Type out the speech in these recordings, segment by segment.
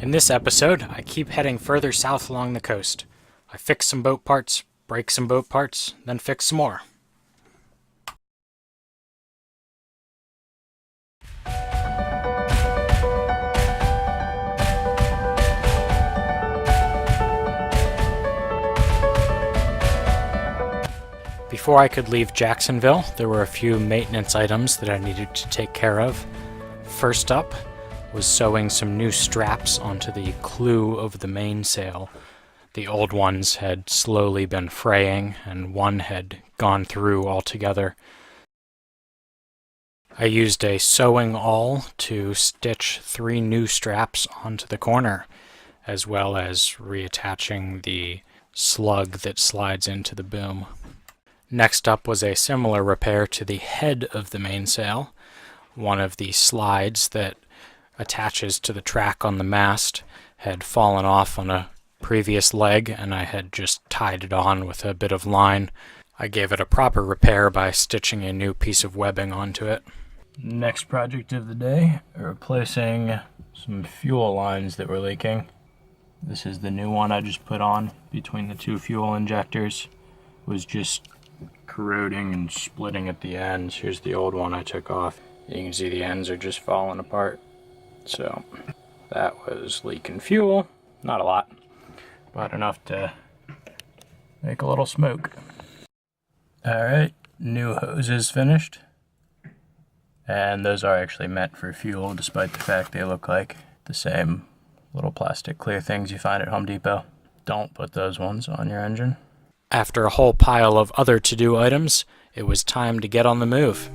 In this episode, I keep heading further south along the coast. I fix some boat parts, break some boat parts, then fix some more. Before I could leave Jacksonville, there were a few maintenance items that I needed to take care of. First up was sewing some new straps onto the clew of the mainsail. The old ones had slowly been fraying, and one had gone through altogether. I used a sewing awl to stitch 3 new straps onto the corner, as well as reattaching the slug that slides into the boom. Next up was a similar repair to the head of the mainsail. One of the slides that attaches to the track on the mast had fallen off on a previous leg, and I had just tied it on with a bit of line. I gave it a proper repair by stitching a new piece of webbing onto it. Next project of the day, replacing some fuel lines that were leaking. This is the new one I just put on between the 2 fuel injectors. It was just corroding and splitting at the ends. Here's the old one I took off. You can see the ends are just falling apart. So that was leaking fuel. Not a lot, but enough to make a little smoke. Alright, new hoses finished. And those are actually meant for fuel, despite the fact they look like the same little plastic clear things you find at Home Depot. Don't put those ones on your engine. After a whole pile of other to-do items, it was time to get on the move.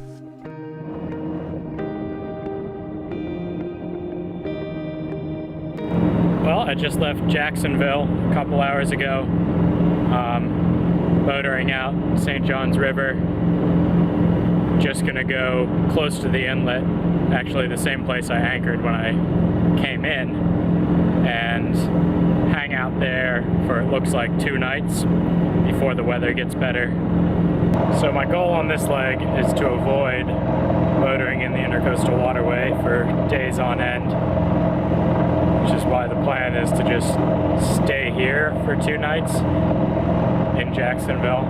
Well, I just left Jacksonville a couple hours ago, motoring out St. John's River. Just gonna go close to the inlet, actually the same place I anchored when I came in, and hang out there for it looks like 2 nights before the weather gets better. So my goal on this leg is to avoid motoring in the Intercoastal Waterway for days on end, which is why the plan is to just stay here for 2 nights in Jacksonville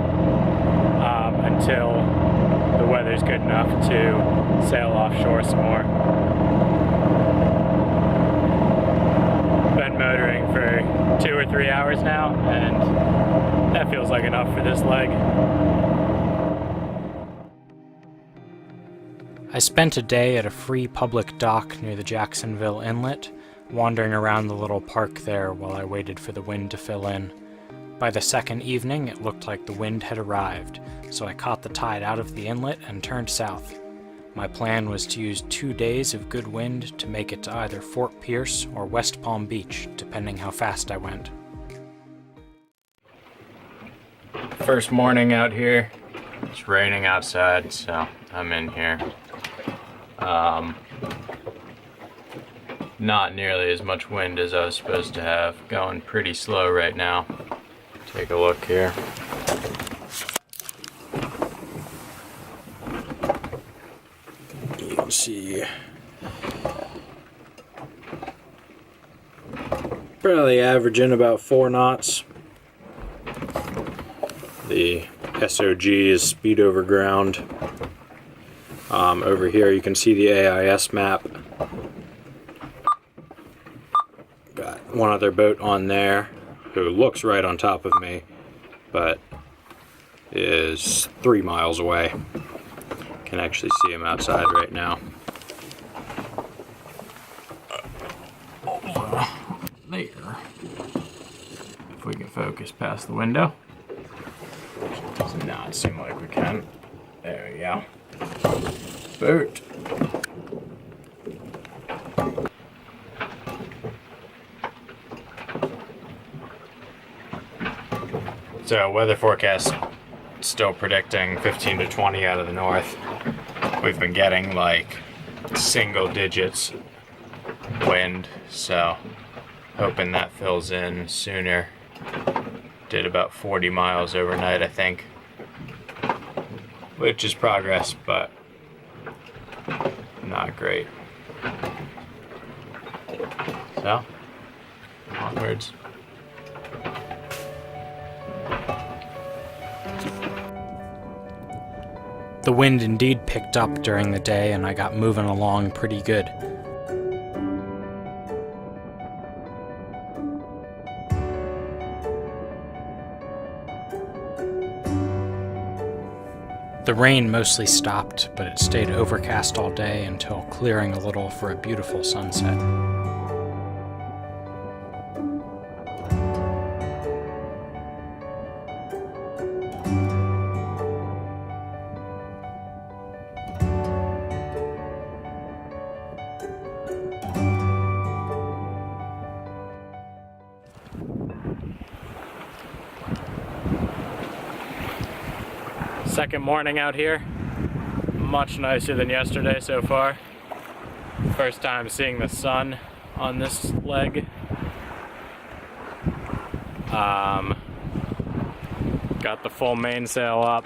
until the weather's good enough to sail offshore some more. Been motoring for 2 or 3 hours now, and that feels like enough for this leg. I spent a day at a free public dock near the Jacksonville Inlet, wandering around the little park there while I waited for the wind to fill in. By the second evening, it looked like the wind had arrived, so I caught the tide out of the inlet and turned south. My plan was to use 2 days of good wind to make it to either Fort Pierce or West Palm Beach, depending how fast I went. First morning out here. It's raining outside, so I'm in here. Not nearly as much wind as I was supposed to have. Going pretty slow right now. Take a look here. You can see probably averaging about 4 knots. The SOG is speed over ground. Over here you can see the AIS map. Got one other boat on there who looks right on top of me, but is 3 miles away. Can actually see him outside right now. There. If we can focus past the window. Does not seem like we can. There we go. Boat. So weather forecast still predicting 15 to 20 out of the north. We've been getting like single digits wind, so hoping that fills in sooner. Did about 40 miles overnight, I think, which is progress, but not great. So onwards. The wind indeed picked up during the day, and I got moving along pretty good. The rain mostly stopped, but it stayed overcast all day until clearing a little for a beautiful sunset. Second morning out here, much nicer than yesterday so far. First time seeing the sun on this leg. Got the full mainsail up,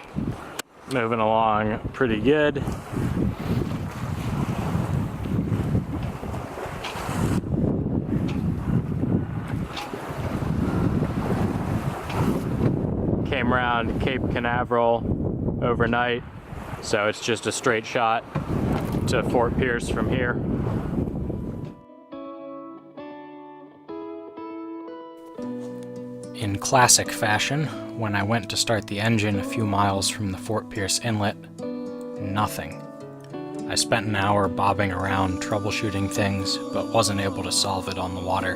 moving along pretty good. Came around Cape Canaveral overnight, so it's just a straight shot to Fort Pierce from here. In classic fashion, when I went to start the engine a few miles from the Fort Pierce inlet, nothing. I spent an hour bobbing around troubleshooting things, but wasn't able to solve it on the water.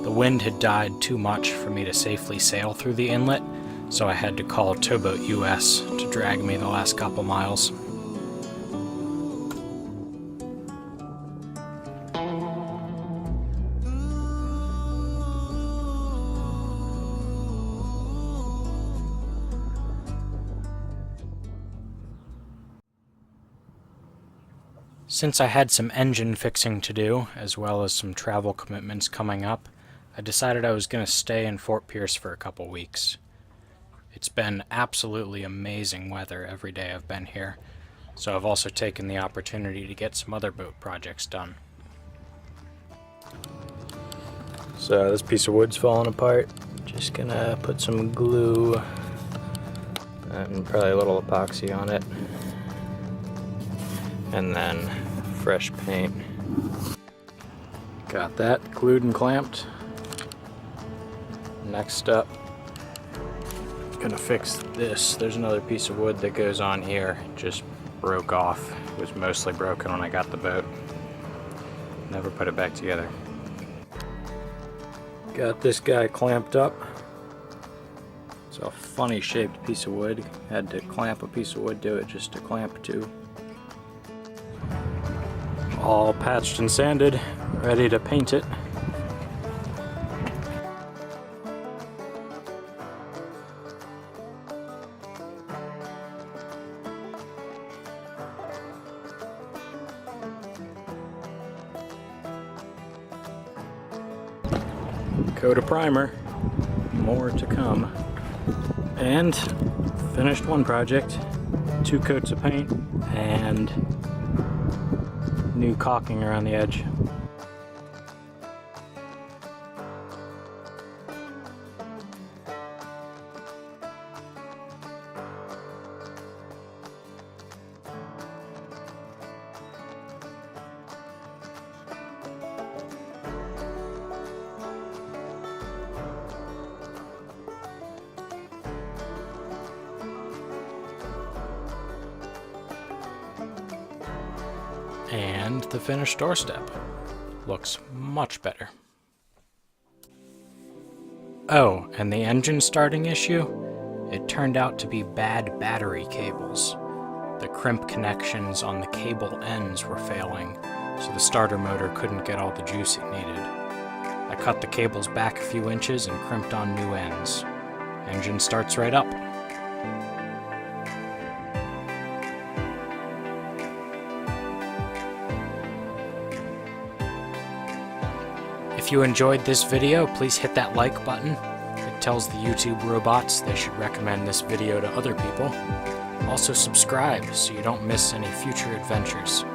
The wind had died too much for me to safely sail through the inlet, so I had to call Towboat US to drag me the last couple miles. Since I had some engine fixing to do, as well as some travel commitments coming up, I decided I was going to stay in Fort Pierce for a couple weeks. It's been absolutely amazing weather every day I've been here, so I've also taken the opportunity to get some other boat projects done. So this piece of wood's falling apart. Just gonna put some glue and probably a little epoxy on it, and then fresh paint. Got that glued and clamped. Next up, gonna fix this. There's another piece of wood that goes on here. Just broke off. It was mostly broken when I got the boat. Never put it back together. Got this guy clamped up. It's a funny shaped piece of wood. Had to clamp a piece of wood to it just to clamp to. All patched and sanded, ready to paint it. Coat of primer, more to come. And finished one project, 2 coats of paint, and new caulking around the edge. And the finished doorstep looks much better. Oh, and the engine starting issue? It turned out to be bad battery cables. The crimp connections on the cable ends were failing, so the starter motor couldn't get all the juice it needed. I cut the cables back a few inches and crimped on new ends. Engine starts right up. If you enjoyed this video, please hit that like button. It tells the YouTube robots they should recommend this video to other people. Also subscribe so you don't miss any future adventures.